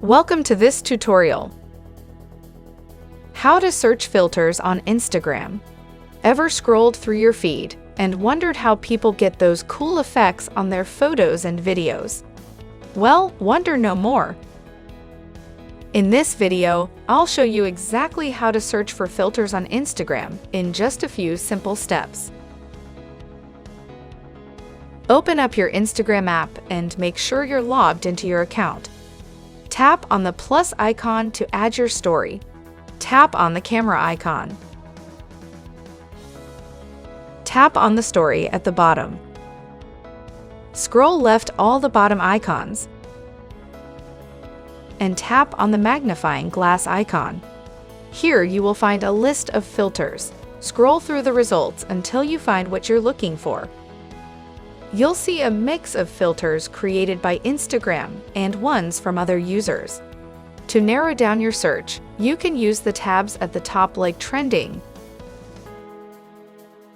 Welcome to this tutorial. How to search filters on Instagram. Ever scrolled through your feed and wondered how people get those cool effects on their photos and videos? Well, wonder no more. In this video, I'll show you exactly how to search for filters on Instagram in just a few simple steps. Open up your Instagram app and make sure you're logged into your account. Tap on the plus icon to add your story. Tap on the camera icon. Tap on the story at the bottom. Scroll left all the bottom icons and tap on the magnifying glass icon. Here you will find a list of filters. Scroll through the results until you find what you're looking for. You'll see a mix of filters created by Instagram and ones from other users. To narrow down your search, you can use the tabs at the top like Trending,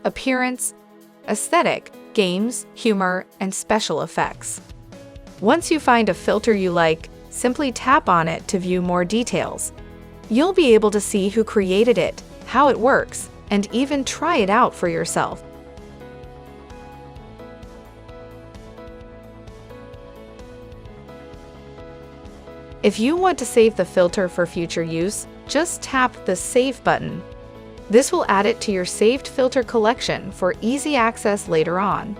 Appearance, Aesthetic, Games, Humor, and Special Effects. Once you find a filter you like, simply tap on it to view more details. You'll be able to see who created it, how it works, and even try it out for yourself. If you want to save the filter for future use, just tap the Save button. This will add it to your saved filter collection for easy access later on.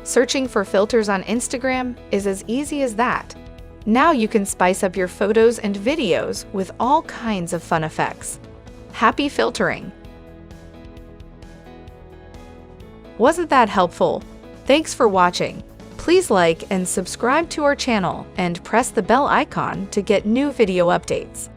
Searching for filters on Instagram is as easy as that. Now you can spice up your photos and videos with all kinds of fun effects. Happy filtering! Wasn't that helpful? Thanks for watching. Please like and subscribe to our channel and press the bell icon to get new video updates.